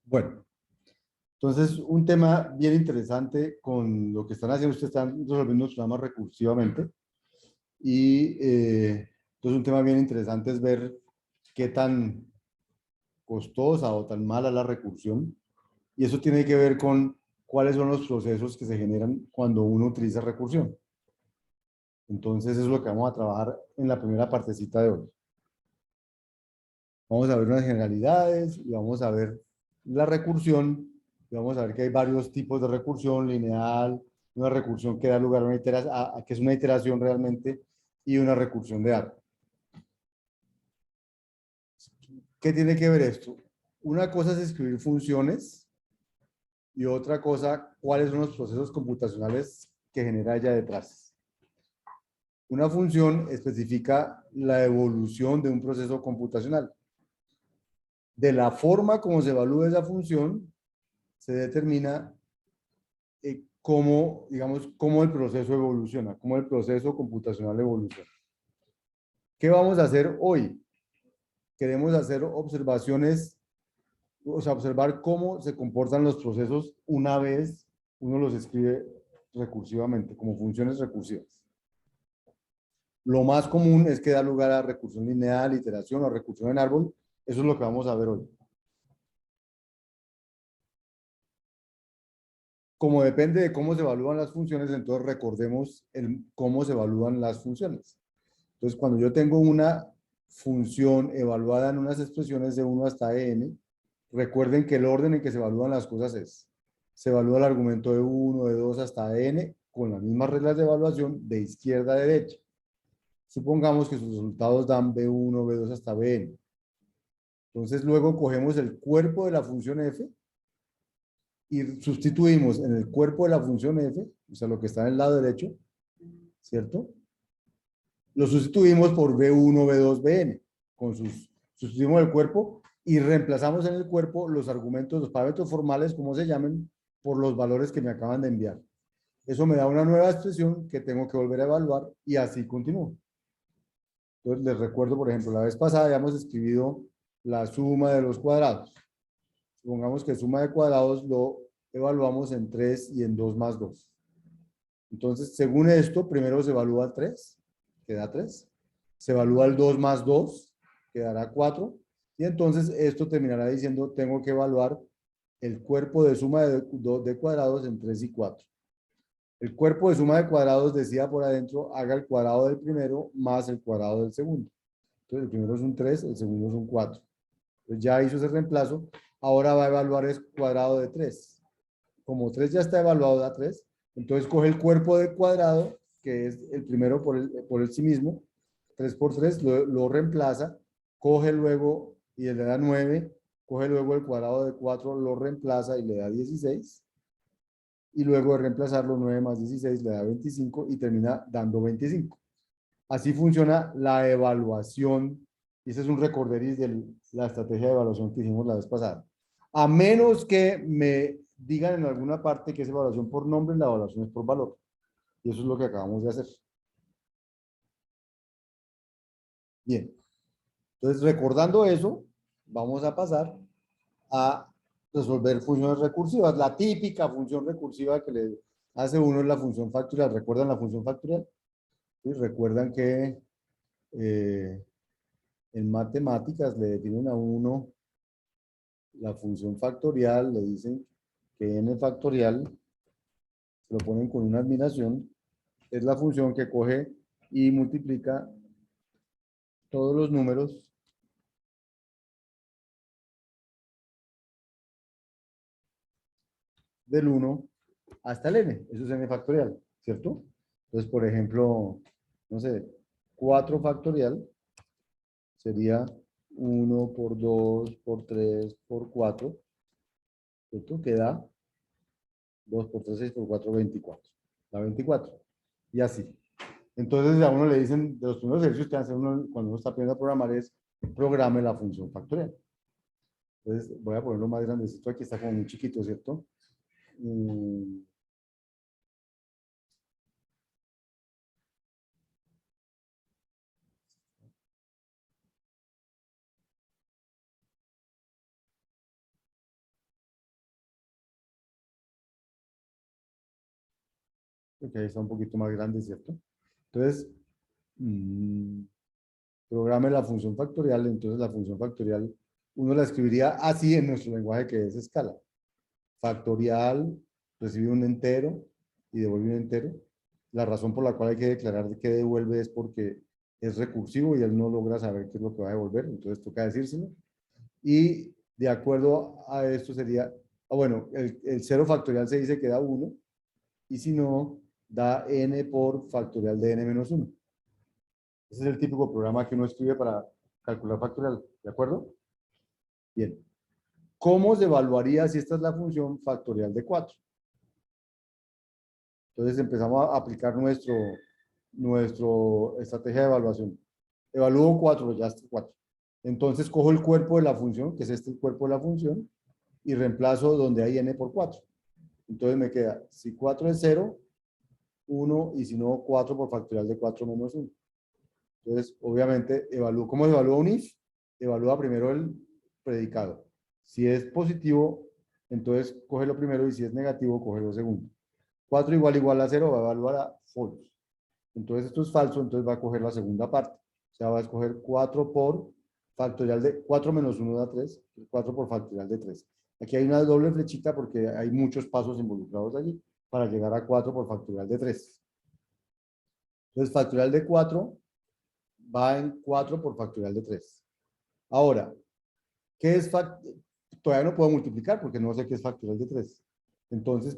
Bueno, entonces un tema bien interesante con lo que están haciendo, ustedes están resolviendo los problemas recursivamente y entonces un tema bien interesante es ver qué tan costosa o tan mala la recursión y eso tiene que ver con cuáles son los procesos que se generan cuando uno utiliza recursión. Entonces eso es lo que vamos a trabajar en la primera partecita de hoy. Vamos a ver unas generalidades y vamos a ver la recursión y vamos a ver que hay varios tipos de recursión, lineal, una recursión que da lugar a una iteración, que es una iteración realmente, y una recursión de arco. ¿Qué tiene que ver esto? Una cosa es escribir funciones y otra cosa, cuáles son los procesos computacionales que genera ella detrás. Una función especifica la evolución de un proceso computacional. De la forma como se evalúa esa función, se determina cómo, digamos, cómo el proceso evoluciona, cómo el proceso computacional evoluciona. ¿Qué vamos a hacer hoy? Queremos hacer observaciones, o sea, observar cómo se comportan los procesos una vez uno los escribe recursivamente, como funciones recursivas. Lo más común es que da lugar a recursión lineal, iteración o recursión en árbol. Eso es lo que vamos a ver hoy. Como depende de cómo se evalúan las funciones, entonces recordemos cómo se evalúan las funciones. Entonces, cuando yo tengo una función evaluada en unas expresiones de 1 hasta n, recuerden que el orden en que se evalúan las cosas es, se evalúa el argumento de 1, de 2 hasta n, con las mismas reglas de evaluación de izquierda a derecha. Supongamos que sus resultados dan b1, b2 hasta bn. Entonces, luego cogemos el cuerpo de la función f y sustituimos en el cuerpo de la función f, o sea, lo que está en el lado derecho, ¿cierto? Lo sustituimos por B1, B2, Bn, sustituimos el cuerpo y reemplazamos en el cuerpo los argumentos, los parámetros formales, como se llamen, por los valores que me acaban de enviar. Eso me da una nueva expresión que tengo que volver a evaluar y así continúo. Entonces les recuerdo, por ejemplo, la vez pasada habíamos escrito la suma de los cuadrados. Supongamos que suma de cuadrados lo evaluamos en 3 y en 2 más 2. Entonces, según esto, primero se evalúa el 3, que da 3. Se evalúa el 2 más 2, que dará 4. Y entonces esto terminará diciendo, tengo que evaluar el cuerpo de suma de cuadrados en 3 y 4. El cuerpo de suma de cuadrados decía por adentro, haga el cuadrado del primero más el cuadrado del segundo. Entonces, el primero es un 3, el segundo es un 4. Entonces, ya hizo ese reemplazo. Ahora va a evaluar el cuadrado de 3. Como 3 ya está evaluado, da 3. Entonces coge el cuerpo de cuadrado, que es el primero por el sí mismo, 3 por 3, lo reemplaza, coge luego y le da 9, coge luego el cuadrado de 4, lo reemplaza y le da 16, y luego de reemplazarlo 9 más 16 le da 25 y termina dando 25. Así funciona la evaluación, y ese es un recorderis de la estrategia de evaluación que hicimos la vez pasada. A menos que me digan en alguna parte que es evaluación por nombre, la evaluación es por valor. Y eso es lo que acabamos de hacer. Bien. Entonces, recordando eso, vamos a pasar a resolver funciones recursivas. La típica función recursiva que le hace uno es la función factorial. ¿Recuerdan la función factorial? ¿Sí? Recuerdan que en matemáticas le definen a uno la función factorial, le dicen que n factorial, se lo ponen con una admiración, es la función que coge y multiplica todos los números del 1 hasta el n. Eso es n factorial, ¿cierto? Entonces, por ejemplo, no sé, 4 factorial sería 1 por 2 por 3 por 4, ¿cierto? Que da 2 por 3, 6 por 4, 24. Da 24. Y así. Entonces a uno le dicen, de los primeros ejercicios que hace uno cuando uno está aprendiendo a programar es, programe la función factorial. Entonces voy a ponerlo más grandecito, aquí está como muy chiquito, ¿cierto? porque ahí está un poquito más grande, ¿cierto? Entonces, mm, programe la función factorial, entonces la función factorial uno la escribiría así en nuestro lenguaje que es escala. Factorial recibe un entero y devuelve un entero. La razón por la cual hay que declarar que devuelve es porque es recursivo y él no logra saber qué es lo que va a devolver, entonces toca decírselo. Y de acuerdo a esto sería, bueno, el 0 factorial se dice que da 1 y si no, da n por factorial de n menos 1. Ese es el típico programa que uno escribe para calcular factorial, ¿de acuerdo? Bien. ¿Cómo se evaluaría si esta es la función factorial de 4? Entonces empezamos a aplicar nuestro estrategia de evaluación. Evalúo 4, ya está 4. Entonces cojo el cuerpo de la función, que es este el cuerpo de la función, y reemplazo donde hay n por 4. Entonces me queda, si 4 es 0, 1, y si no, 4 por factorial de 4 menos 1. Entonces, obviamente, evalúo. ¿Cómo se evalúa un if? Evalúa primero el predicado. Si es positivo, entonces coge lo primero, y si es negativo, coge lo segundo. 4 igual a 0 va a evaluar a false. Entonces esto es falso, entonces va a coger la segunda parte. O sea, va a escoger 4 por factorial de 4 menos 1 da 3, 4 por factorial de 3. Aquí hay una doble flechita porque hay muchos pasos involucrados allí para llegar a 4 por factorial de 3. Entonces, factorial de 4 va en 4 por factorial de 3. Ahora, ¿qué es factorial? Todavía no puedo multiplicar porque no sé qué es factorial de 3. Entonces,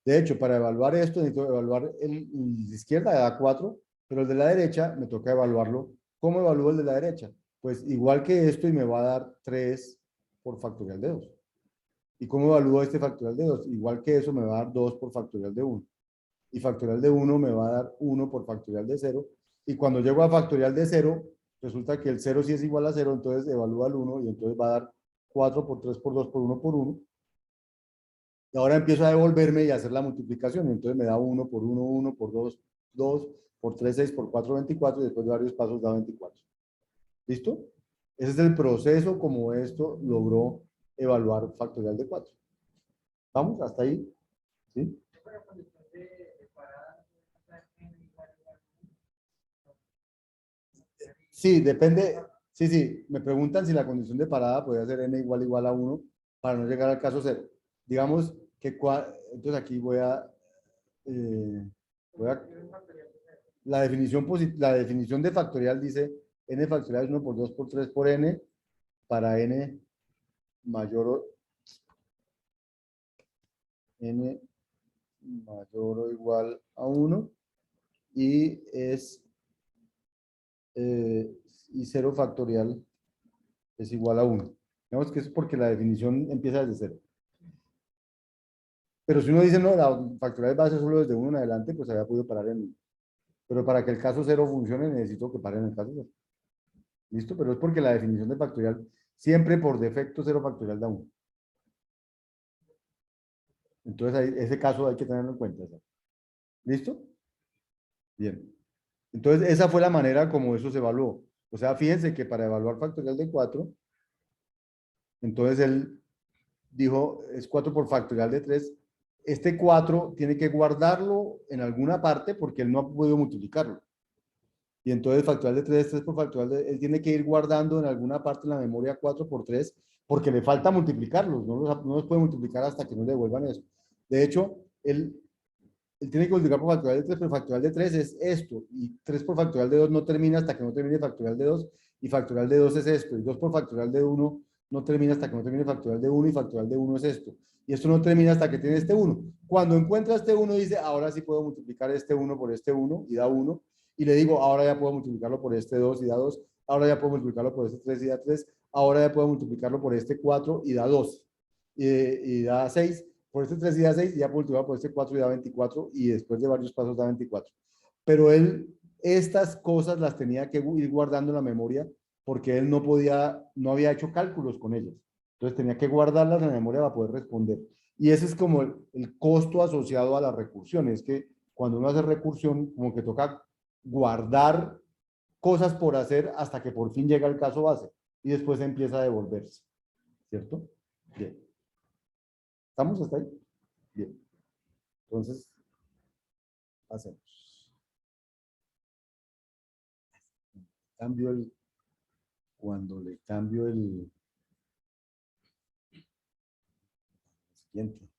de hecho, para evaluar esto, necesito evaluar el de izquierda, da 4, pero el de la derecha me toca evaluarlo. ¿Cómo evalúo el de la derecha? Pues igual que esto y me va a dar 3 por factorial de 2. ¿Y cómo evalúo este factorial de 2? Igual que eso me va a dar 2 por factorial de 1. Y factorial de 1 me va a dar 1 por factorial de 0. Y cuando llego a factorial de 0, resulta que el 0 sí es igual a 0, entonces evalúa el 1 y entonces va a dar 4 por 3 por 2 por 1 por 1. Y ahora empiezo a devolverme y a hacer la multiplicación. Y entonces me da 1 por 1, 1 por 2, 2, por 3, 6, por 4, 24, y después de varios pasos da 24. ¿Listo? Ese es el proceso como esto logró evaluar factorial de 4. ¿Vamos? ¿Hasta ahí? ¿Sí? Sí, depende. Sí, sí, me preguntan si la condición de parada puede ser n igual a 1 para no llegar al caso 0. Digamos que, entonces aquí eh, voy a la definición de factorial dice n factorial es 1 por 2 por 3 por n para n mayor o, n mayor o igual a 1 y es y 0 factorial es igual a 1. Digamos que es porque la definición empieza desde 0. Pero si uno dice, no, la factorial va a ser solo desde 1 en adelante, pues había podido parar en 1. Pero para que el caso 0 funcione, necesito que pare en el caso 0. ¿Listo? Pero es porque la definición de factorial, siempre por defecto 0 factorial da 1. Entonces, ese caso hay que tenerlo en cuenta. ¿Listo? Bien. Entonces, esa fue la manera como eso se evaluó. O sea, fíjense que para evaluar factorial de 4, entonces él dijo, es 4 por factorial de 3. Este 4 tiene que guardarlo en alguna parte porque él no ha podido multiplicarlo. Y entonces factorial de 3, 3 por factorial de... Él tiene que ir guardando en alguna parte en la memoria 4 por 3 porque le falta multiplicarlos. No los puede multiplicar hasta que no le devuelvan eso. De hecho, él tiene que multiplicar por factorial de 3, pero factorial de 3 es esto. Y 3 por factorial de 2 no termina hasta que no termine factorial de 2. Y factorial de 2 es esto. Y 2 por factorial de 1 no termina hasta que no termine factorial de 1. Y factorial de 1 es esto. Y esto no termina hasta que tiene este 1. Cuando encuentra este 1, dice, ahora sí puedo multiplicar este 1 por este 1 y da 1. Y le digo, ahora ya puedo multiplicarlo por este 2 y da 2. Ahora ya puedo multiplicarlo por este 3 y da 3. Ahora ya puedo multiplicarlo por este 4 y da 2. Y da 6 por este 3 y da 6, y ya por último por este 4 y da 24, y después de varios pasos da 24. Pero él estas cosas las tenía que ir guardando en la memoria porque él no había hecho cálculos con ellas. Entonces tenía que guardarlas en la memoria para poder responder. Y ese es como el costo asociado a la recursión. Es que cuando uno hace recursión, como que toca guardar cosas por hacer hasta que por fin llega el caso base y después empieza a devolverse. ¿Cierto? Bien. ¿Estamos hasta ahí? Bien. Entonces, hacemos. Cambio el, cuando le cambio el siguiente.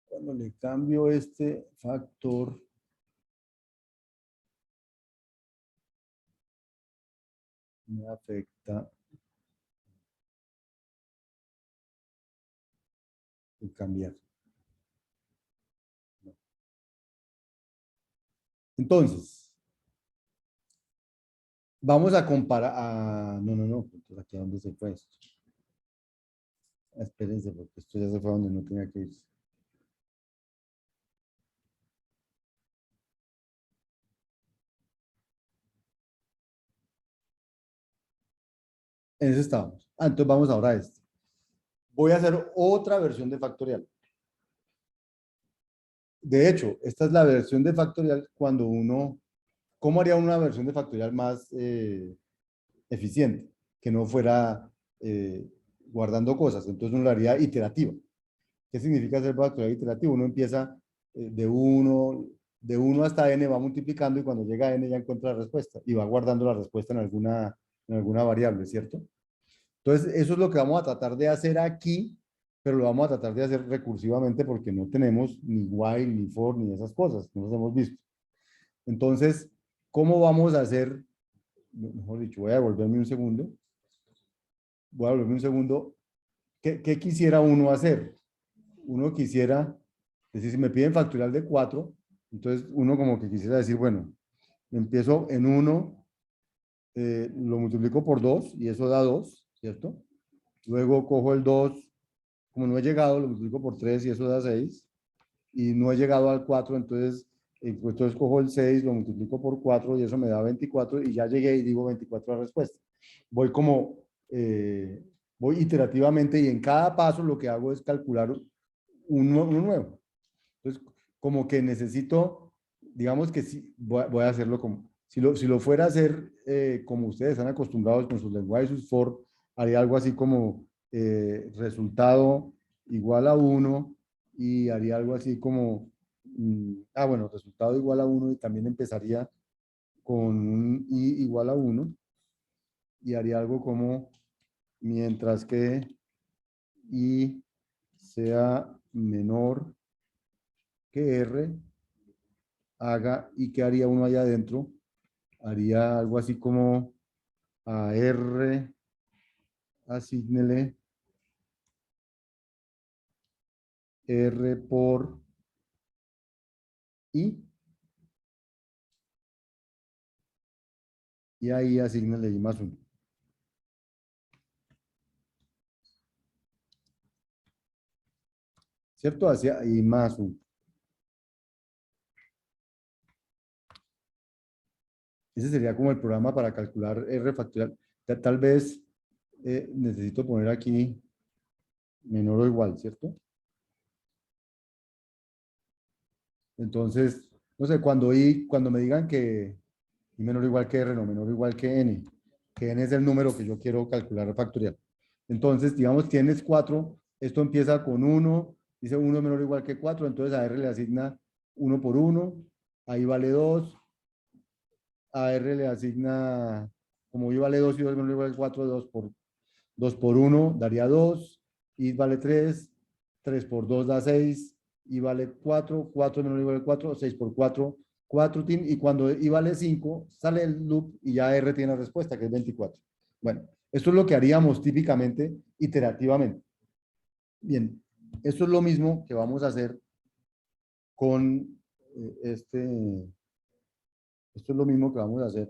Cuando le cambio este factor, me afecta el cambiar. Entonces, vamos a comparar. No. Entonces, ¿aquí a dónde se fue esto? Espérense, porque esto ya se fue a donde no tenía que ir. En eso estábamos. Entonces vamos ahora a esto. Voy a hacer otra versión de factorial. De hecho, esta es la versión de factorial cuando uno, ¿cómo haría una versión de factorial más eficiente? Que no fuera guardando cosas. Entonces uno lo haría iterativa. ¿Qué significa hacer factorial iterativo? Uno empieza de 1 hasta n, va multiplicando y cuando llega a n ya encuentra la respuesta y va guardando la respuesta en alguna variable, ¿cierto? Entonces, eso es lo que vamos a tratar de hacer aquí, pero lo vamos a tratar de hacer recursivamente porque no tenemos ni while, ni for, ni esas cosas, no las hemos visto. Entonces, ¿cómo vamos a hacer? Mejor dicho, voy a devolverme un segundo. Voy a devolverme un segundo. ¿Qué quisiera uno hacer? Uno quisiera, decir, si me piden factorial de 4, entonces uno como que quisiera decir, bueno, empiezo en 1, lo multiplico por 2 y eso da 2, ¿cierto? Luego cojo el 2, como no he llegado, lo multiplico por 3 y eso da 6. Y no he llegado al 4, entonces cojo el 6, lo multiplico por 4 y eso me da 24 y ya llegué y digo 24 la respuesta. Voy como, voy iterativamente y en cada paso lo que hago es calcular uno nuevo. Entonces, como que necesito, digamos que sí, voy a hacerlo como, si lo fuera a hacer como ustedes están acostumbrados con sus lenguajes, sus for, haría algo así como resultado igual a 1 y haría algo así como, bueno, resultado igual a 1 y también empezaría con un i igual a 1 y haría algo como mientras que i sea menor que r, haga y qué haría uno allá adentro, haría algo así como a R, asígnele R por I y ahí asígnele I más 1. ¿Cierto? Hacia I más 1. Ese sería como el programa para calcular R factorial. Tal vez necesito poner aquí menor o igual, ¿cierto? Entonces, no sé, cuando me digan que I menor o igual que R, no, menor o igual que N es el número que yo quiero calcular factorial. Entonces, digamos, tienes 4, esto empieza con 1, dice 1 menor o igual que 4, entonces a R le asigna 1 por 1, ahí vale 2, a R le asigna, como I vale 2 y 2 menor o igual que 4, 2 por 1 daría 2, I vale 3, 3 por 2 da 6, I vale 4, 4 menor o igual que 4, 6 por 4, 4, y cuando I vale 5, sale el loop y ya R tiene la respuesta, que es 24. Bueno, esto es lo que haríamos típicamente iterativamente. Bien, esto es lo mismo que vamos a hacer con esto es lo mismo que vamos a hacer.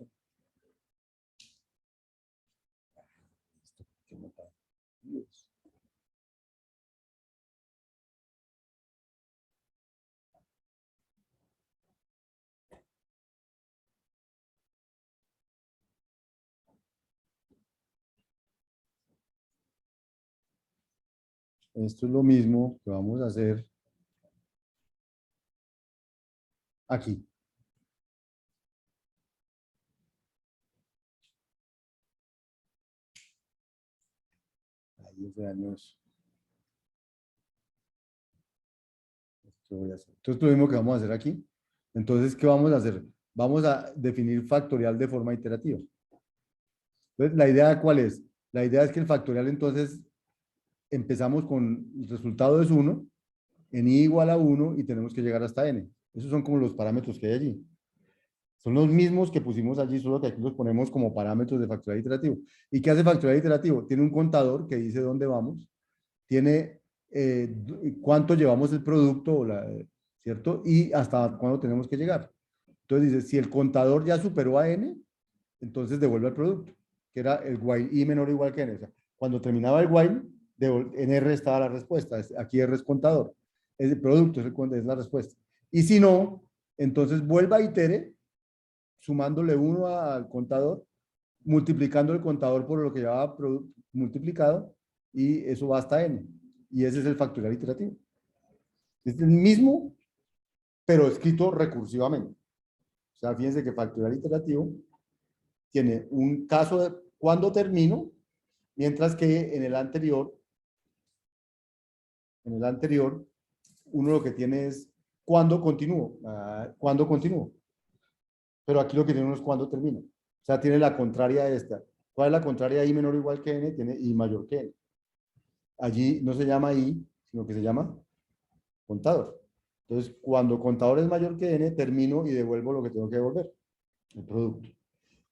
Esto es lo mismo que vamos a hacer aquí. Ahí es de años. Entonces, lo mismo que vamos a hacer aquí. Entonces, ¿qué vamos a hacer? Vamos a definir factorial de forma iterativa. Entonces, ¿la idea cuál es? La idea es que el factorial, entonces, empezamos con el resultado es 1, en i igual a 1 y tenemos que llegar hasta n. Esos son como los parámetros que hay allí. Son los mismos que pusimos allí, solo que aquí los ponemos como parámetros de factorial iterativo. ¿Y qué hace factorial iterativo? Tiene un contador que dice dónde vamos, tiene cuánto llevamos el producto, ¿cierto? Y hasta cuándo tenemos que llegar. Entonces dice, si el contador ya superó a n, entonces devuelve el producto, que era el while i menor o igual que n. O sea, cuando terminaba el while, en R estaba la respuesta. Aquí R es contador. Es el producto, es la respuesta. Y si no, entonces vuelva a itere, sumándole 1 al contador, multiplicando el contador por lo que llevaba multiplicado, y eso va hasta n. Y ese es el factorial iterativo. Es el mismo, pero escrito recursivamente. O sea, fíjense que factorial iterativo tiene un caso de cuándo termino, mientras que en el anterior, uno lo que tiene es cuándo continúo, cuándo continúo. Pero aquí lo que tiene uno es cuándo termino. O sea, tiene la contraria a esta. ¿Cuál es la contraria a i menor o igual que n? Tiene i mayor que n. Allí no se llama i, sino que se llama contador. Entonces, cuando contador es mayor que n, termino y devuelvo lo que tengo que devolver, el producto.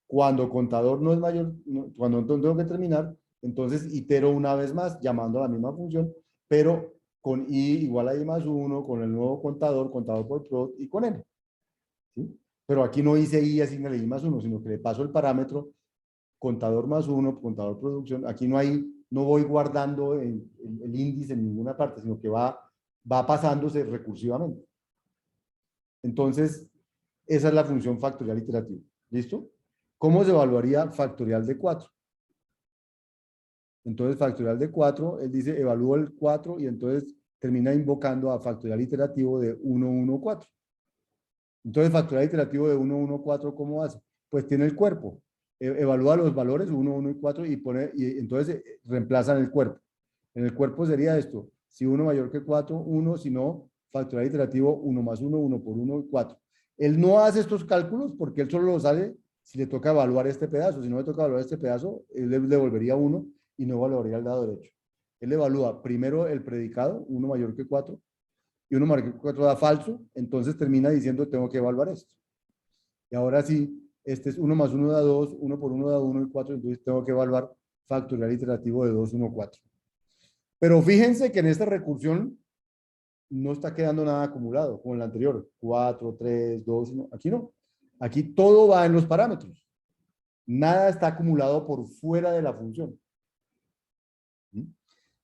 Cuando contador no es mayor, cuando no tengo que terminar, entonces itero una vez más llamando a la misma función, pero con i igual a i más 1, con el nuevo contador, contador por prod y con n. ¿Sí? Pero aquí no hice i asignale i más 1, sino que le paso el parámetro contador más 1, contador producción. Aquí no voy guardando el índice en ninguna parte, sino que va pasándose recursivamente. Entonces, esa es la función factorial iterativa. ¿Listo? ¿Cómo se evaluaría factorial de 4? Entonces, factorial de 4, él dice, evalúo el 4 y entonces termina invocando a factorial iterativo de 1, 1, 4. Entonces, factorial iterativo de 1, 1, 4, ¿cómo hace? Pues tiene el cuerpo. Evalúa los valores 1, 1 y 4 y entonces reemplazan el cuerpo. En el cuerpo sería esto. Si 1 mayor que 4, 1. Si no, factorial iterativo 1 más 1, 1 por 1 y 4. Él no hace estos cálculos porque él solo los hace si le toca evaluar este pedazo. Si no le toca evaluar este pedazo, él le devolvería 1 y no evaluaría el lado derecho. Él evalúa primero el predicado, 1 mayor que 4, y 1 mayor que 4 da falso, entonces termina diciendo tengo que evaluar esto. Y ahora sí, este es 1 más 1 da 2, 1 por 1 da 1 y 4, entonces tengo que evaluar factorial iterativo de 2, 1, 4. Pero fíjense que en esta recursión no está quedando nada acumulado, como en la anterior, 4, 3, 2, 1, aquí no. Aquí todo va en los parámetros. Nada está acumulado por fuera de la función.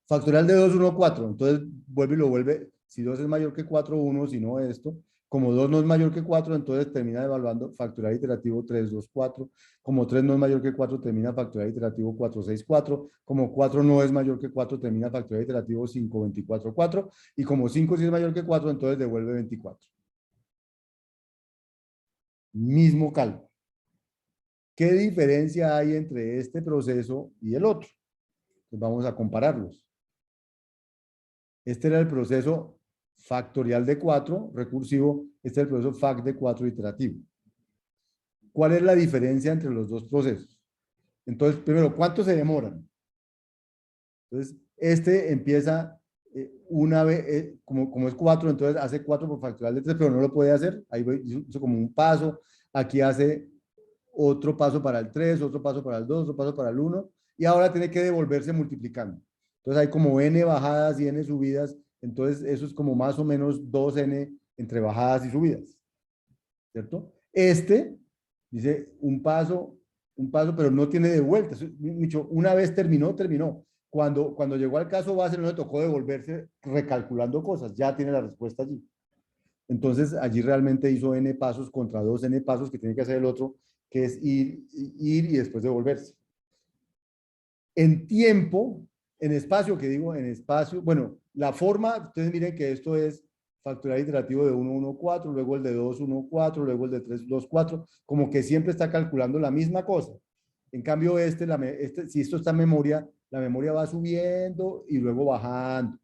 Factorial de 2, 1, 4. Entonces vuelve y lo vuelve. Si 2 es mayor que 4, 1, si no esto. Como 2 no es mayor que 4, entonces termina evaluando factorial iterativo 3, 2, 4. Como 3 no es mayor que 4, termina factorial iterativo 4, 6, 4. Como 4 no es mayor que 4, termina factorial iterativo 5, 24, 4. Y como 5 sí es mayor que 4, entonces devuelve 24. Mismo cálculo. ¿Qué diferencia hay entre este proceso y el otro? Pues vamos a compararlos. Este era el proceso factorial de 4, recursivo. Este es el proceso fac de 4, iterativo. ¿Cuál es la diferencia entre los dos procesos? Entonces, primero, ¿cuánto se demoran? Entonces, este empieza una vez, como es 4, entonces hace 4 por factorial de 3, pero no lo puede hacer. Ahí hizo como un paso. Aquí hace otro paso para el 3, otro paso para el 2, otro paso para el 1, y ahora tiene que devolverse multiplicando. Entonces hay como n bajadas y n subidas, entonces eso es como más o menos 2n entre bajadas y subidas, ¿cierto? Este dice un paso, pero no tiene de vuelta. Una vez terminó, terminó. Cuando llegó al caso base no le tocó devolverse recalculando cosas, ya tiene la respuesta allí. Entonces allí realmente hizo n pasos contra 2n pasos que tiene que hacer el otro, que es ir y después devolverse. En tiempo, en espacio, que digo, en espacio, bueno, la forma, ustedes miren que esto es factorial iterativo de 1, 1, 4, luego el de 2, 1, 4, luego el de 3, 2, 4, como que siempre está calculando la misma cosa. En cambio, si esto está en memoria, la memoria va subiendo y luego bajando.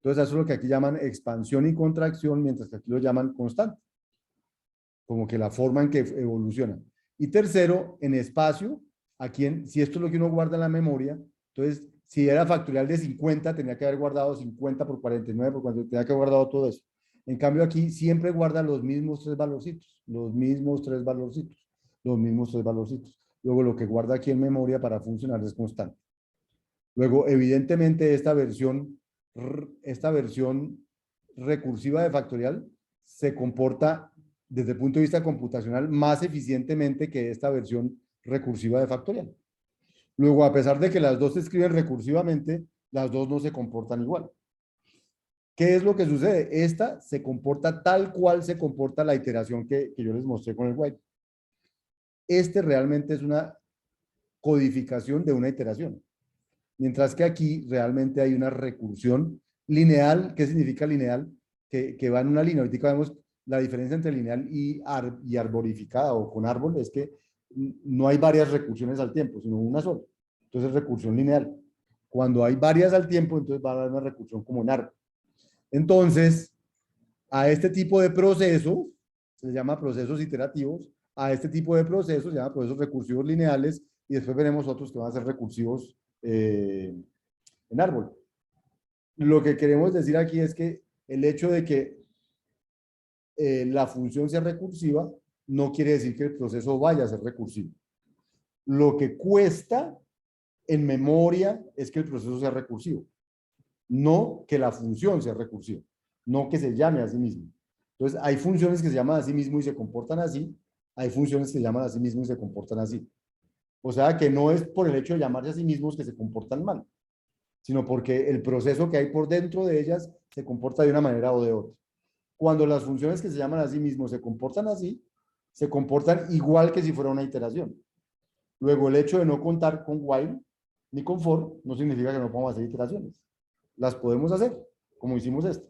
Entonces, eso es lo que aquí llaman expansión y contracción, mientras que aquí lo llaman constante, como que la forma en que evoluciona. Y tercero, en espacio, aquí, si esto es lo que uno guarda en la memoria, entonces, si era factorial de 50, tenía que haber guardado 50 por 49, por 40, tenía que haber guardado todo eso. En cambio, aquí siempre guarda los mismos tres valorcitos, los mismos tres valorcitos, los mismos tres valorcitos. Luego, lo que guarda aquí en memoria para funcionar es constante. Luego, evidentemente, esta versión recursiva de factorial se comporta desde el punto de vista computacional más eficientemente que esta versión recursiva de factorial. Luego, a pesar de que las dos se escriben recursivamente, las dos no se comportan igual. ¿Qué es lo que sucede? Esta se comporta tal cual se comporta la iteración que yo les mostré con el white. Este realmente es una codificación de una iteración. Mientras que aquí realmente hay una recursión lineal. ¿Qué significa lineal? Que va en una línea. Ahorita vemos la diferencia entre lineal y arborificada o con árbol es que no hay varias recursiones al tiempo, sino una sola. Entonces, recursión lineal. Cuando hay varias al tiempo, entonces va a haber una recursión como en árbol. Entonces, a este tipo de procesos, se llama procesos iterativos, a este tipo de procesos se llama procesos recursivos lineales y después veremos otros que van a ser recursivos en árbol. Lo que queremos decir aquí es que el hecho de que la función sea recursiva no quiere decir que el proceso vaya a ser recursivo. Lo que cuesta en memoria es que el proceso sea recursivo, no que la función sea recursiva, no que se llame a sí mismo. Entonces, hay funciones que se llaman a sí mismo y se comportan así, hay funciones que se llaman a sí mismo y se comportan así. O sea, que no es por el hecho de llamarse a sí mismos que se comportan mal, sino porque el proceso que hay por dentro de ellas se comporta de una manera o de otra. Cuando las funciones que se llaman a sí mismos se comportan así, se comportan igual que si fuera una iteración. Luego, el hecho de no contar con while ni con for no significa que no podamos hacer iteraciones. Las podemos hacer, como hicimos esto.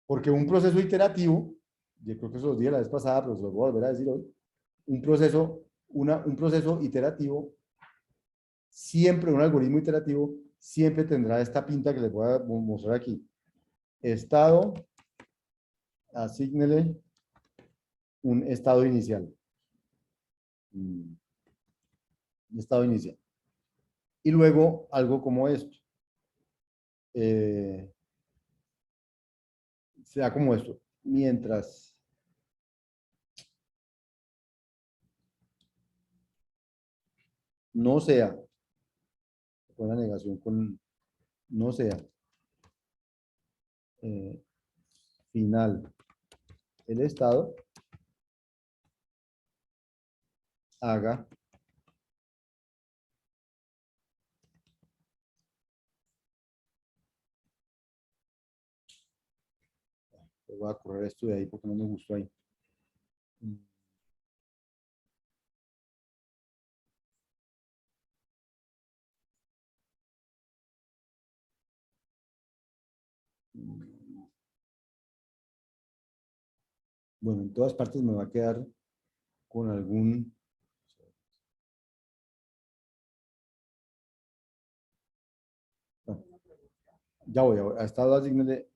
Porque un proceso iterativo, yo creo que eso lo dije la vez pasada, pero se lo voy a volver a decir hoy, un proceso iterativo, siempre un algoritmo iterativo, siempre tendrá esta pinta que les voy a mostrar aquí. Estado, asígnele un estado inicial. Un estado inicial. Y luego algo como esto. Sea como esto. Mientras no sea, con la negación con no sea final el estado, haga voy a correr esto de ahí porque no me gustó ahí. Bueno, en todas partes me va a quedar con algún... No, ya voy, a estado asignale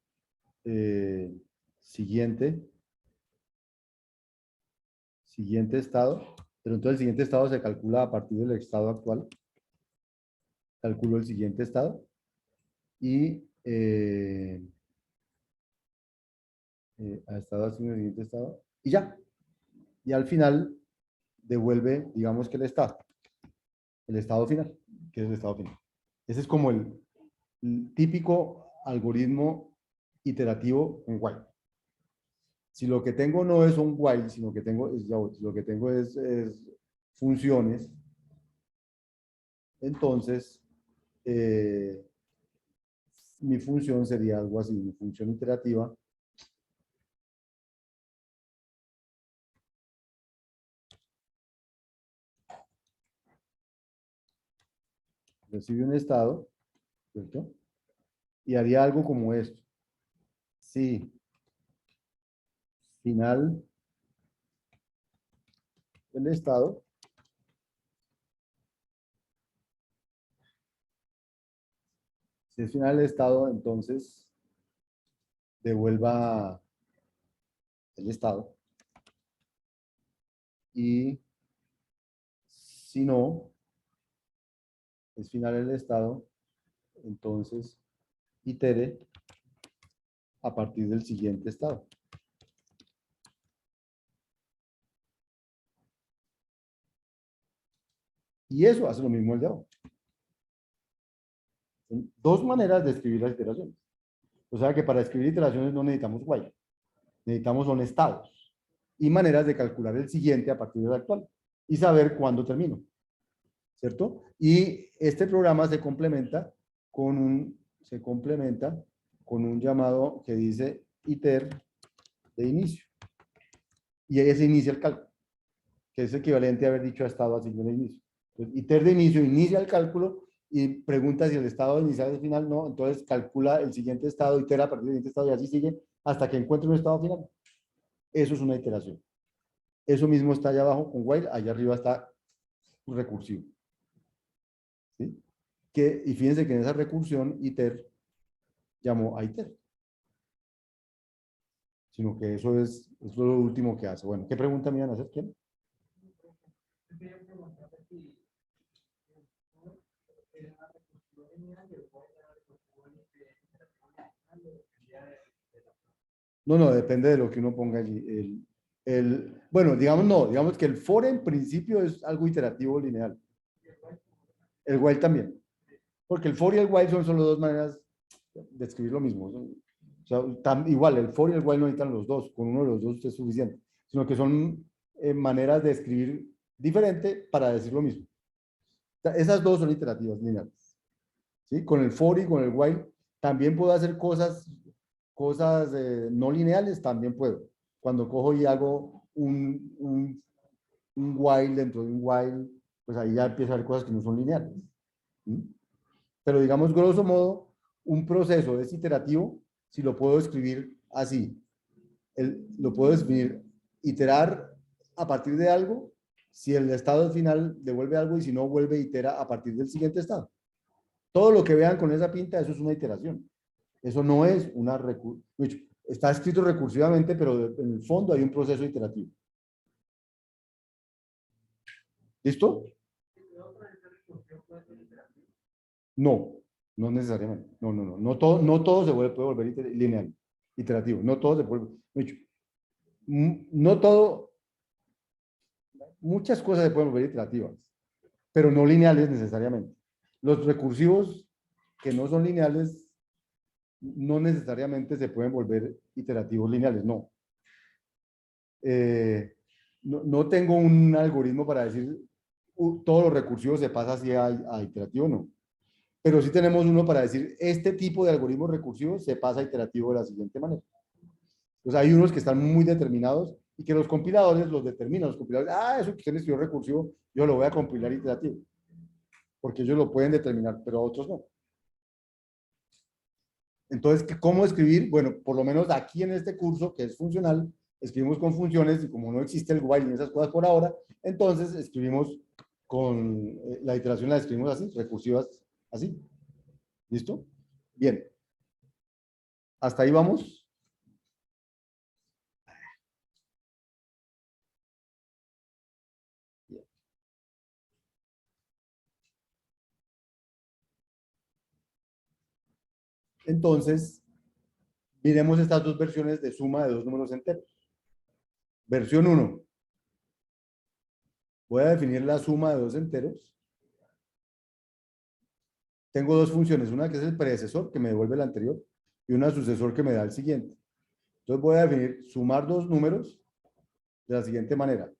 siguiente estado, pero entonces el siguiente estado se calcula a partir del estado actual. Calculo el siguiente estado y a estado asignado el siguiente estado y ya. Y al final devuelve, digamos que el estado final, que es el estado final. Ese es como el típico algoritmo iterativo en while. Si lo que tengo no es un while, sino que tengo, lo que tengo es funciones, entonces mi función sería algo así, mi función iterativa recibe un estado, ¿cierto? Y haría algo como esto. Si final del estado si es final del estado, entonces devuelva el estado. Y si no es final el estado, entonces itere a partir del siguiente estado. Y eso hace lo mismo el de abajo. Son dos maneras de escribir las iteraciones. O sea que para escribir iteraciones no necesitamos while. Necesitamos son estados y maneras de calcular el siguiente a partir del actual y saber cuándo termino. ¿Cierto? Y este programa se complementa con un llamado que dice iter de inicio. Y ahí se inicia el cálculo, que es equivalente a haber dicho estado así de inicio. Entonces, iter de inicio inicia el cálculo y pregunta si el estado inicial es final, no, entonces calcula el siguiente estado, itera a partir del siguiente estado y así sigue hasta que encuentre un estado final. Eso es una iteración. Eso mismo está allá abajo con while, allá arriba está recursivo. ¿Sí? Y fíjense que en esa recursión iter llamó a iter. Sino que eso es lo último que hace. Bueno, ¿qué pregunta me iban a hacer? ¿Quién? No, no, depende de lo que uno ponga allí. Bueno, digamos no, digamos que el for en principio es algo iterativo lineal. El while también. Porque el for y el while son solo dos maneras de escribir lo mismo. O sea, igual, el for y el while no necesitan los dos. Con uno de los dos es suficiente. Sino que son maneras de escribir diferente para decir lo mismo. O sea, esas dos son iterativas lineales. ¿Sí? Con el for y con el while también puedo hacer cosas no lineales, también puedo. Cuando cojo y hago un while dentro de un while, pues ahí ya empiezo a ver cosas que no son lineales. ¿Sí? Pero digamos, grosso modo, un proceso es iterativo si lo puedo escribir así. Lo puedo escribir, iterar a partir de algo, si el estado final devuelve algo y si no vuelve, itera a partir del siguiente estado. Todo lo que vean con esa pinta, eso es una iteración. Eso no es una recursión. Está escrito recursivamente, pero en el fondo hay un proceso iterativo. ¿Listo? No, no necesariamente. No, no, no. No todo se puede volver lineal, iterativo. No todo se vuelve. No todo. Muchas cosas se pueden volver iterativas, pero no lineales necesariamente. Los recursivos que no son lineales no necesariamente se pueden volver iterativos lineales, no. No tengo un algoritmo para decir todos los recursivos se pasa así a iterativo, no. Pero sí tenemos uno para decir este tipo de algoritmos recursivos se pasa a iterativo de la siguiente manera. Entonces hay unos que están muy determinados y que los compiladores los determinan. Los compiladores, eso que usted escribió recursivo, yo lo voy a compilar iterativo. Porque ellos lo pueden determinar, pero otros no. Entonces, ¿cómo escribir? Bueno, por lo menos aquí en este curso, que es funcional, escribimos con funciones y como no existe el while ni esas cosas por ahora, entonces escribimos con la iteración la escribimos así, recursivas así. ¿Listo? Bien. ¿Hasta ahí vamos? Bien. Entonces, miremos estas dos versiones de suma de dos números enteros. Versión 1. Voy a definir la suma de dos enteros. Tengo dos funciones, una que es el predecesor, que me devuelve el anterior, y una sucesor que me da el siguiente. Entonces voy a definir sumar dos números de la siguiente manera.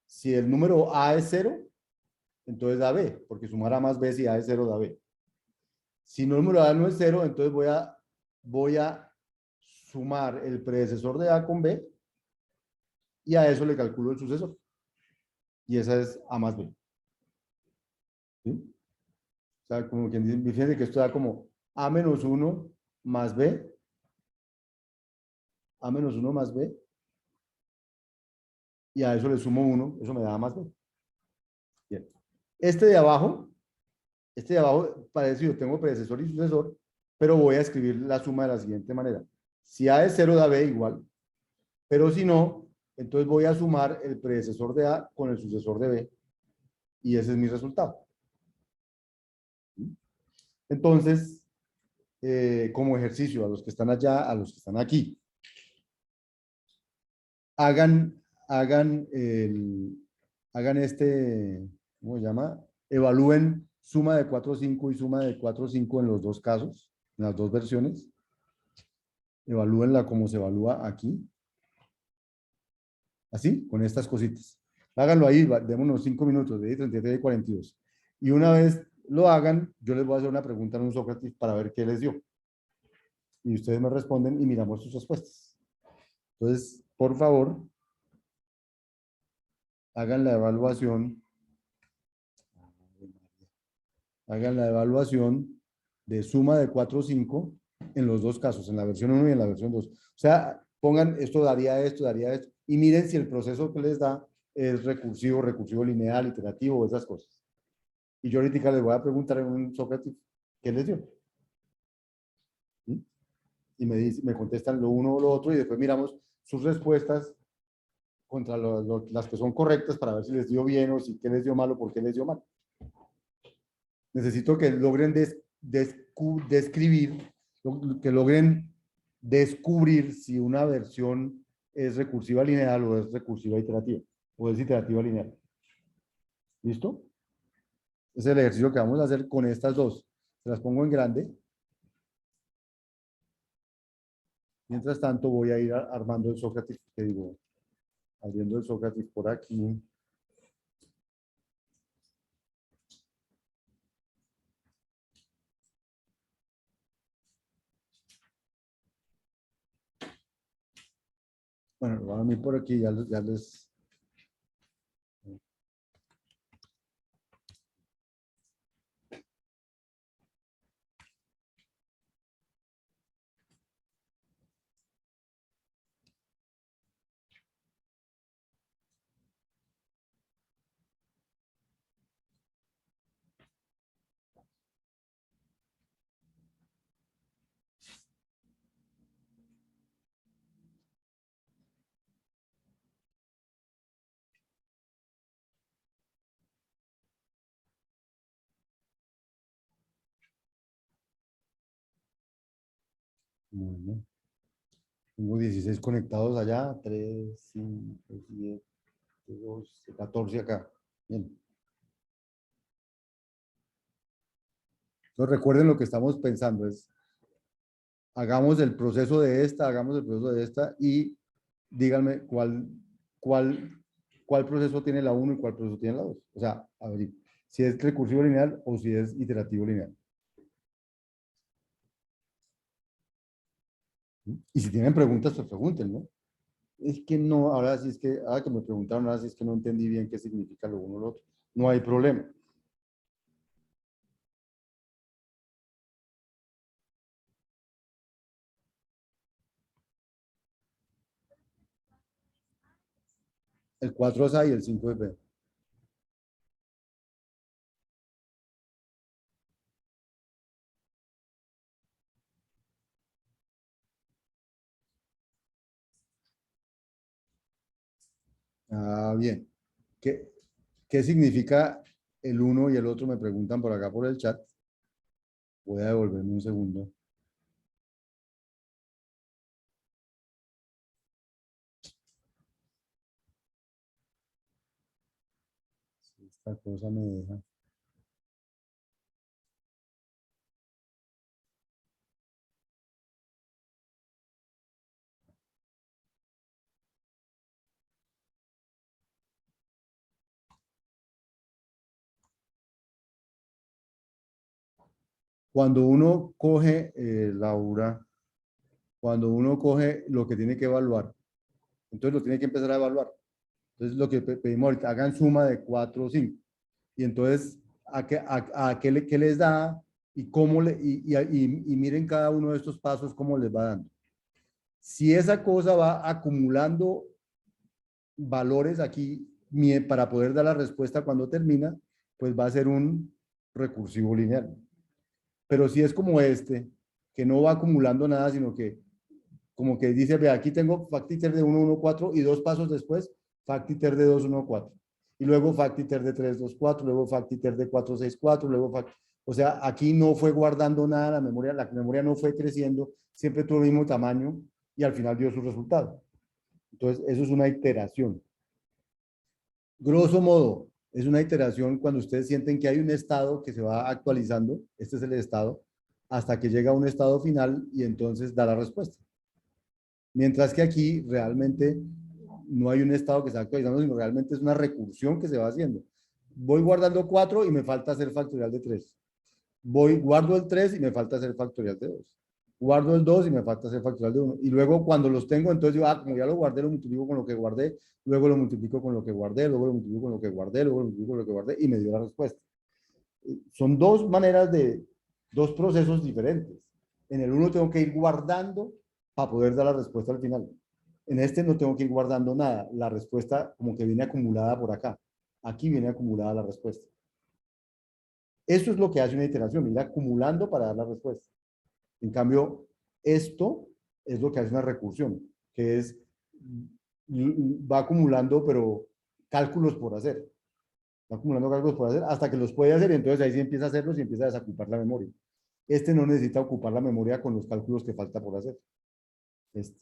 Si el número A es 0, entonces da B, porque sumar A más B si A es 0 da B. Si el número A no es 0, entonces voy a sumar el predecesor de A con B y a eso le calculo el sucesor. Y esa es A más B. ¿Sí? O sea, como quien dice, fíjense que esto da como A menos 1 más B, A menos 1 más B, y a eso le sumo 1, eso me da A más B. Bien. Este de abajo, parecido, tengo predecesor y sucesor, pero voy a escribir la suma de la siguiente manera. Si A es 0, da B igual. Pero si no, entonces voy a sumar el predecesor de A con el sucesor de B. Y ese es mi resultado. Entonces, como ejercicio a los que están allá, a los que están aquí, hagan, hagan este, ¿cómo se llama? Evalúen suma de 4, 5 y suma de 4, 5 en los dos casos, en las dos versiones. Evalúenla como se evalúa aquí. Así, con estas cositas. Háganlo ahí, démonos 5 minutos, de 33 y 42. Y una vez lo hagan, yo les voy a hacer una pregunta en un Sócrates para ver qué les dio. Y ustedes me responden y miramos sus respuestas. Entonces, por favor, hagan la evaluación. Hagan la evaluación de suma de 4 o 5 en los dos casos, en la versión 1 y en la versión 2. O sea, pongan esto daría esto, y miren si el proceso que les da es recursivo, recursivo lineal, iterativo, esas cosas. Y yo ahorita les voy a preguntar en un Sócrates, ¿qué les dio? ¿Sí? Y me contestan lo uno o lo otro y después miramos sus respuestas contra las que son correctas para ver si les dio bien o si qué les dio mal o por qué les dio mal. Necesito que logren describir, que logren descubrir si una versión es recursiva lineal o es recursiva iterativa, o es iterativa lineal. ¿Listo? Ese es el ejercicio que vamos a hacer con estas dos. Se las pongo en grande. Mientras tanto, voy a ir armando el Sócrates, que digo, abriendo el Sócrates por aquí. Bueno, lo van a mí por aquí, ya les. Bueno, tengo 16 conectados allá, 3, 5, 10, 12, 14 acá. Bien. Entonces recuerden lo que estamos pensando es, hagamos el proceso de esta, hagamos el proceso de esta y díganme cuál, cuál proceso tiene la uno y cuál proceso tiene la 2. O sea, a ver, si es recursivo lineal o si es iterativo lineal. Y si tienen preguntas, pues pregunten, ¿no? Es que no, ahora sí es que, ahora que me preguntaron, ahora sí es que no entendí bien qué significa lo uno o lo otro. No hay problema. El 4 es A y el 5 es B. Ah, bien. ¿Qué, qué significa el uno y el otro? Me preguntan por acá por el chat. Voy a devolverme un segundo. Si esta cosa me deja. Cuando uno coge, Laura, cuando uno coge lo que tiene que evaluar, entonces lo tiene que empezar a evaluar. Entonces lo que pedimos ahorita, hagan suma de 4 o 5. Y entonces, qué les da y cómo y miren cada uno de estos pasos cómo les va dando. Si esa cosa va acumulando valores aquí para poder dar la respuesta cuando termina, pues va a ser un recursivo lineal. Pero si es como este, que no va acumulando nada, sino que como que dice, ve, aquí tengo factiter de 1, 1, 4 y dos pasos después, factiter de 2, 1, 4. Y luego factiter de 3, 2, 4, luego factiter de 4, 6, 4, luego o sea, aquí no fue guardando nada la memoria no fue creciendo, siempre tuvo el mismo tamaño y al final dio su resultado. Entonces, eso es una iteración. Grosso modo, es una iteración cuando ustedes sienten que hay un estado que se va actualizando, este es el estado, hasta que llega a un estado final y entonces da la respuesta. Mientras que aquí realmente no hay un estado que se está actualizando, sino realmente es una recursión que se va haciendo. Voy guardando 4 y me falta hacer factorial de 3. Guardo el 3 y me falta hacer factorial de 2. Guardo el 2 y me falta hacer factorial de 1. Y luego cuando los tengo, entonces yo, como ya lo guardé, lo multiplico con lo que guardé, luego lo multiplico con lo que guardé, luego lo multiplico con lo que guardé, luego lo multiplico con lo que guardé y me dio la respuesta. Son dos maneras dos procesos diferentes. En el uno tengo que ir guardando para poder dar la respuesta al final. En este no tengo que ir guardando nada. La respuesta como que viene acumulada por acá. Aquí viene acumulada la respuesta. Eso es lo que hace una iteración, ir acumulando para dar la respuesta. En cambio, esto es lo que hace una recursión, que es, va acumulando, pero cálculos por hacer. Va acumulando cálculos por hacer hasta que los puede hacer y entonces ahí sí empieza a hacerlos y empieza a desocupar la memoria. Este no necesita ocupar la memoria con los cálculos que falta por hacer. Este.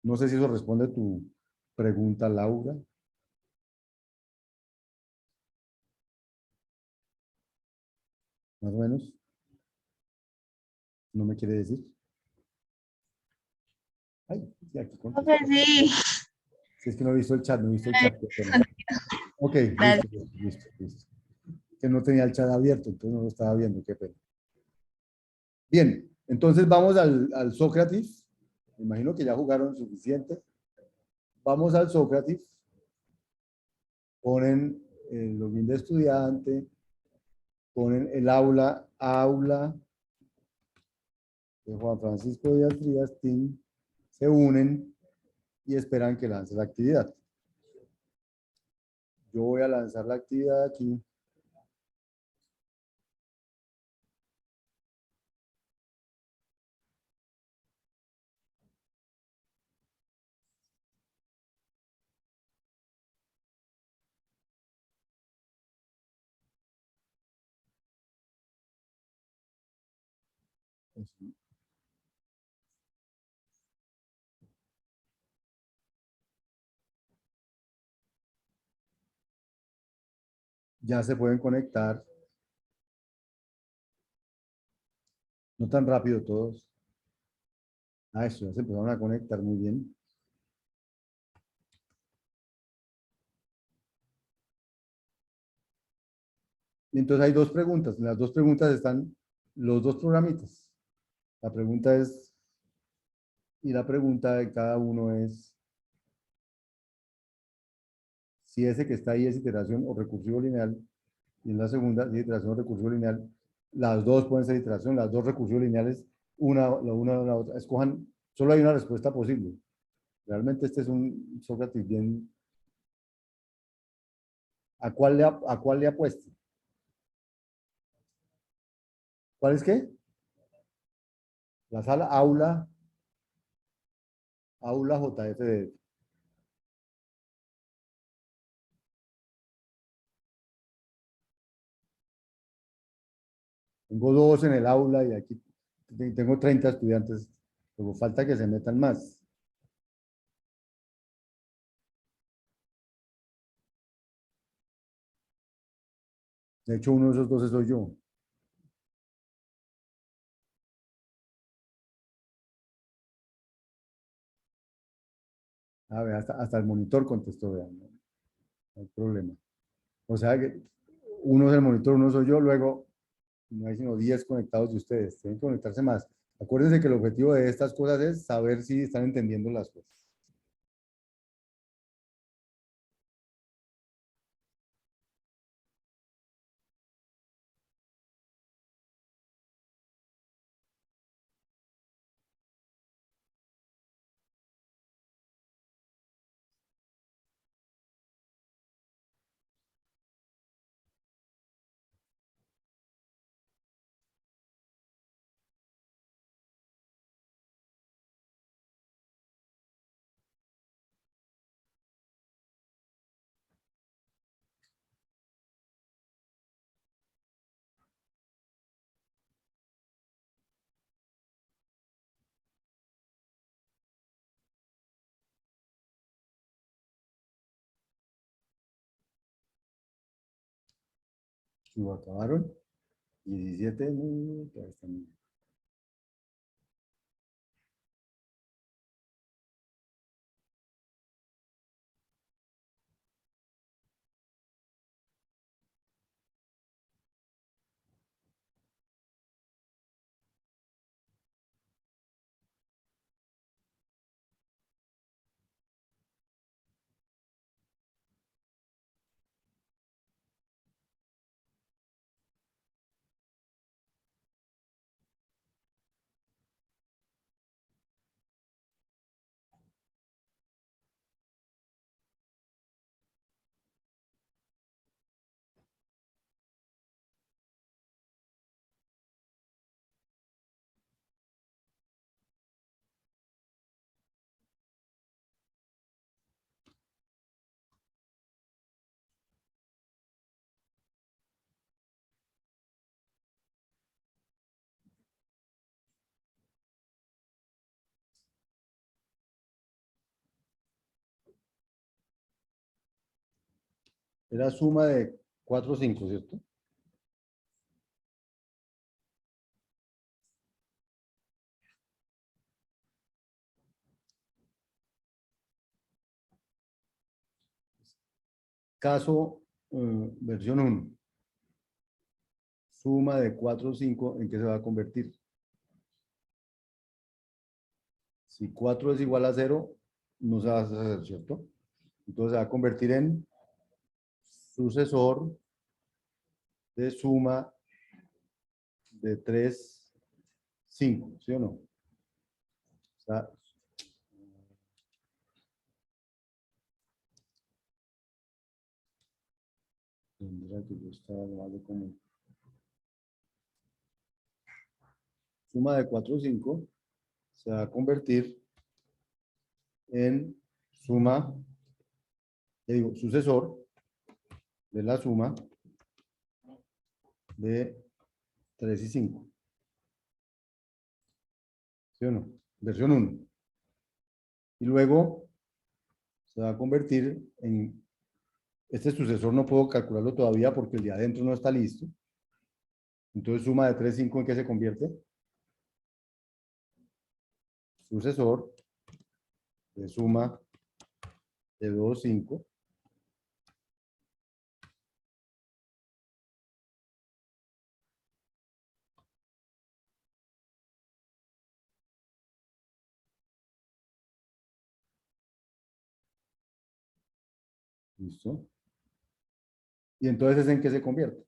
No sé si eso responde a tu pregunta, Laura. Más o menos. No me quiere decir. Ay, sí, aquí Profe, contestó. sí. Si es que no he visto el chat, no he visto el chat. Ok, listo, Gracias. listo, listo. Que no tenía el chat abierto, entonces no lo estaba viendo, qué pena. Bien, entonces vamos al Sócrates. Me imagino que ya jugaron suficiente. Vamos al Sócrates. Ponen el login de estudiante, ponen el aula de Juan Francisco Díaz Frías, team, se unen y esperan que lance la actividad. Yo voy a lanzar la actividad aquí. Ya se pueden conectar. No tan rápido todos. Ah, eso, ya se empezaron a conectar muy bien. Y entonces hay dos preguntas. En las dos preguntas están los dos programitas. La pregunta es, y la pregunta de cada uno es si ese que está ahí es iteración o recursivo lineal. Y en la segunda, si es iteración o recursivo lineal. Las dos pueden ser iteración, las dos recursivos lineales, una o la otra. Escojan, solo hay una respuesta posible. Realmente este es un Sócrates bien. A cuál le apuesta? ¿Cuál es qué? La sala aula JFD. Tengo dos en el aula y aquí tengo 30 estudiantes. Luego falta que se metan más. De hecho, uno de esos dos soy yo. A ver, hasta el monitor contestó, vean, no, no hay problema. O sea que uno es el monitor, uno soy yo, luego no hay sino 10 conectados de ustedes. Tienen que conectarse más. Acuérdense que el objetivo de estas cosas es saber si están entendiendo las cosas. Acabaron. 17. No, todavía están. Era suma de 4 o 5, ¿cierto? Caso versión uno. Suma de 4 o 5, ¿en qué se va a convertir? Si 4 es igual a 0, no se va a hacer, ¿cierto? Entonces se va a convertir en sucesor de suma de 3, 5, ¿sí o no? O sea, mira que yo estaba hablando como suma de 4 o 5 se va a convertir en suma, le digo, sucesor de la suma de 3 y 5. ¿Sí o no? Versión uno. Y luego se va a convertir en, este sucesor no puedo calcularlo todavía porque el de adentro no está listo. Entonces suma de 3, 5, ¿en qué se convierte? Sucesor de suma de 2, 5. ¿Listo? Y entonces, ¿en qué se convierte?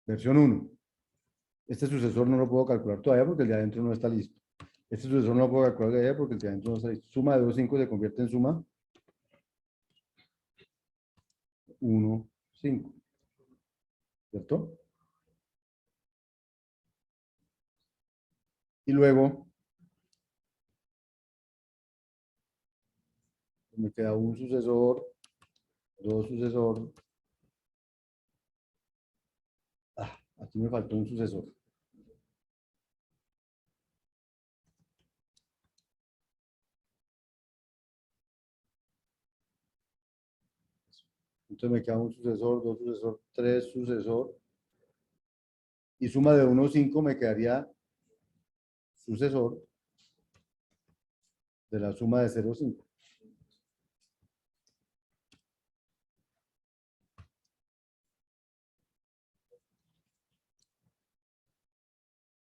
Versión uno. Este sucesor no lo puedo calcular todavía porque el de adentro no está listo. Este sucesor no lo puedo calcular todavía porque el de adentro no está listo. Suma de 2, 5 se convierte en suma 1, 5. ¿Cierto? Y luego me queda un sucesor, dos sucesor. Ah, aquí me faltó un sucesor. Entonces me queda un sucesor, dos sucesor, tres sucesor. Y suma de 1, 5 me quedaría sucesor de la suma de 0, 5.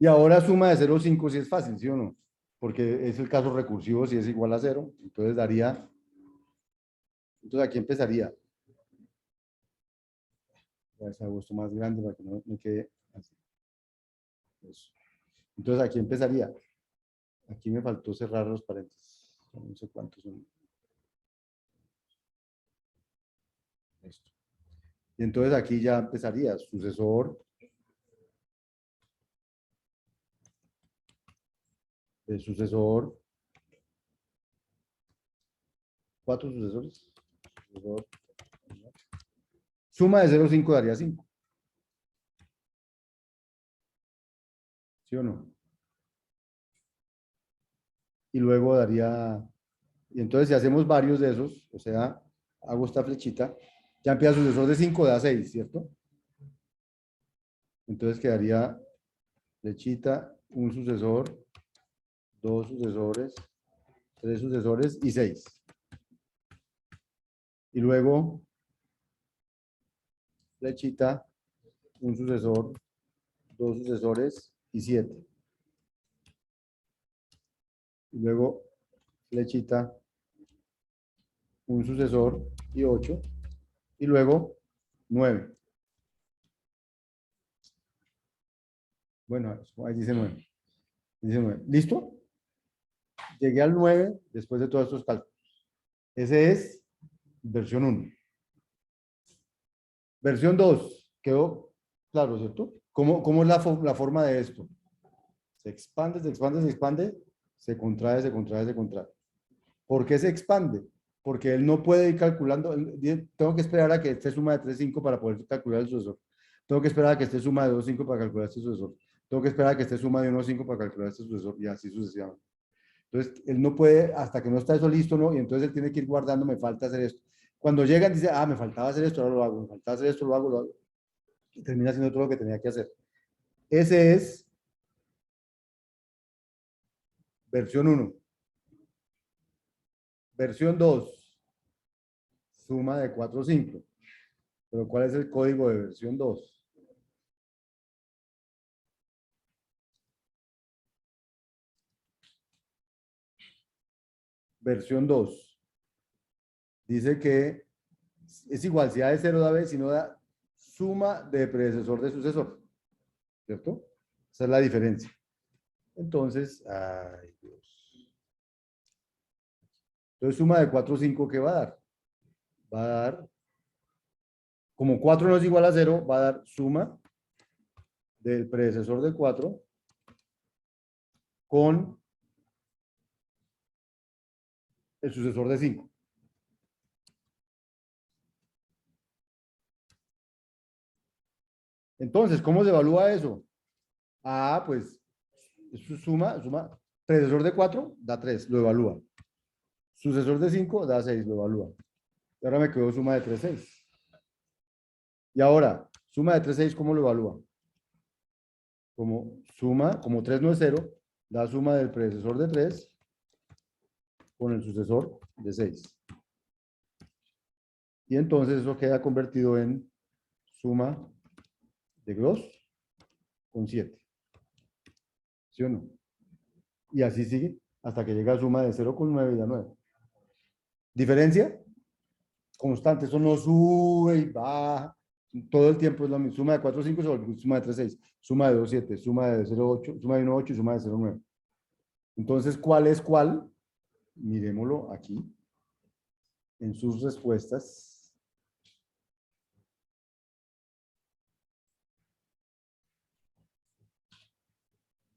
Y ahora suma de 0, 5 si es fácil, ¿sí o no? Porque es el caso recursivo si es igual a 0. Entonces daría, entonces aquí empezaría. Ya hago esto más grande para que no me quede así. Eso. Entonces aquí empezaría. Aquí me faltó cerrar los paréntesis. No sé cuántos son. Esto. Y entonces aquí ya empezaría sucesor de sucesor. Cuatro sucesores. Sucesor. Suma de 0 a 5 daría 5. ¿Sí o no? Y luego daría, y entonces si hacemos varios de esos, o sea, hago esta flechita, Ya empieza sucesor de 5, da 6, ¿cierto? Entonces quedaría flechita, un sucesor, dos sucesores, tres sucesores y 6. Y luego flechita, un sucesor, dos sucesores y 7. Y luego flechita, un sucesor y 8. Y luego 9. Bueno, ahí dice 9. Dice 9. ¿Listo? Llegué al 9 después de todos estos cálculos. Ese es versión 1. Versión 2. Quedó claro, ¿cierto? ¿Cómo es la forma de esto? Se expande, se expande, se expande, se contrae, se contrae, se contrae. ¿Por qué se expande? Porque él no puede ir calculando. Tengo que esperar a que esté suma de 3, 5 para poder calcular el sucesor. Tengo que esperar a que esté suma de 2, 5 para calcular este sucesor. Tengo que esperar a que esté suma de 1, 5 para calcular este sucesor y así sucesivamente. Entonces, él no puede, hasta que no está eso listo, ¿no? Y entonces él tiene que ir guardando, me falta hacer esto. Cuando llegan, dice, me faltaba hacer esto, ahora lo hago, me faltaba hacer esto, lo hago, lo hago. Y termina haciendo todo lo que tenía que hacer. Ese es versión 1. Versión 2, suma de 4, 5. Pero ¿cuál es el código de versión 2? Versión 2 dice que es igual, si A de 0 da B, si no da suma de predecesor de sucesor, ¿cierto? Esa es la diferencia. Entonces, ay Dios. Entonces, suma de 4, 5, ¿qué va a dar? Va a dar, como 4 no es igual a 0, va a dar suma del predecesor de 4 con el sucesor de 5. Entonces, ¿cómo se evalúa eso? Pues, suma, predecesor de 4 da 3, lo evalúa. Sucesor de 5 da 6, lo evalúa. Y ahora me quedó suma de 3, 6. Y ahora, suma de 3, 6, ¿cómo lo evalúa? Como suma, como 3 no es 0, da suma del predecesor de 3 con el sucesor de 6. Y entonces eso queda convertido en suma de 2 con 7. ¿Sí o no? Y así sigue hasta que llega a suma de 0 con 9 y da 9. ¿Diferencia? Constante, eso no sube y baja. Todo el tiempo es lo mismo. Suma de 4, 5 sobre suma de 3, 6. Suma de 2, 7. Suma de 0, 8. Suma de 1, 8 y suma de 0, 9. Entonces, ¿cuál es cuál? Miremoslo aquí en sus respuestas.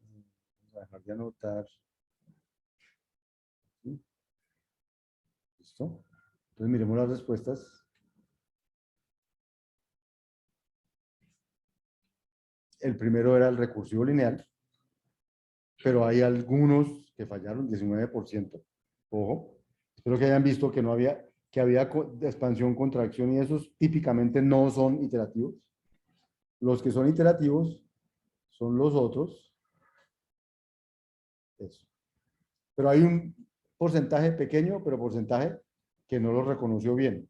Vamos a dejar de anotar. ¿Sí? ¿Listo? Entonces, miremos las respuestas. El primero era el recursivo lineal, pero hay algunos que fallaron, 19%. Ojo, espero que hayan visto que no había, que había expansión, contracción y esos típicamente no son iterativos. Los que son iterativos son los otros. Eso. Pero hay un porcentaje pequeño, pero porcentaje que no lo reconoció bien.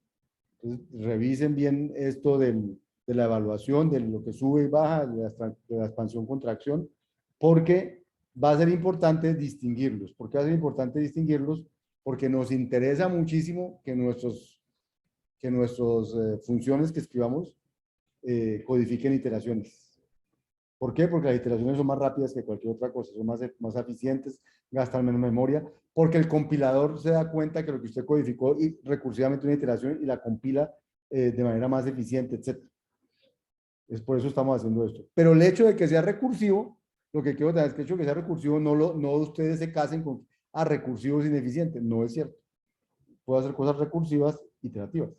Entonces, revisen bien esto de la evaluación, de lo que sube y baja, de la expansión, contracción, porque va a ser importante distinguirlos. ¿Por qué va a ser importante distinguirlos? Porque nos interesa muchísimo que nuestras funciones que escribamos codifiquen iteraciones. ¿Por qué? Porque las iteraciones son más rápidas que cualquier otra cosa, son más eficientes, gastan menos memoria, porque el compilador se da cuenta que lo que usted codificó y recursivamente una iteración y la compila de manera más eficiente, etc. Es por eso estamos haciendo esto. Pero el hecho de que sea recursivo, lo que quiero decir es que el hecho de que sea recursivo, no ustedes se casen con recursivos ineficientes, no es cierto. Puedo hacer cosas recursivas iterativas.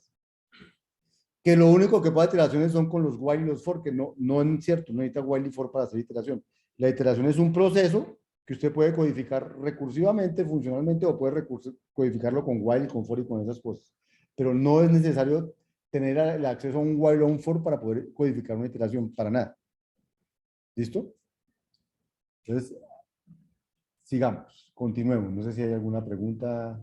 Que lo único que puede iteraciones son con los while y los for, que no es cierto, no necesita while y for para hacer iteración. La iteración es un proceso que usted puede codificar recursivamente, funcionalmente, o puede codificarlo con while, con for y con esas cosas. Pero no es necesario tener el acceso a un while o un for para poder codificar una iteración, para nada. ¿Listo? Entonces, sigamos, continuemos. No sé si hay alguna pregunta.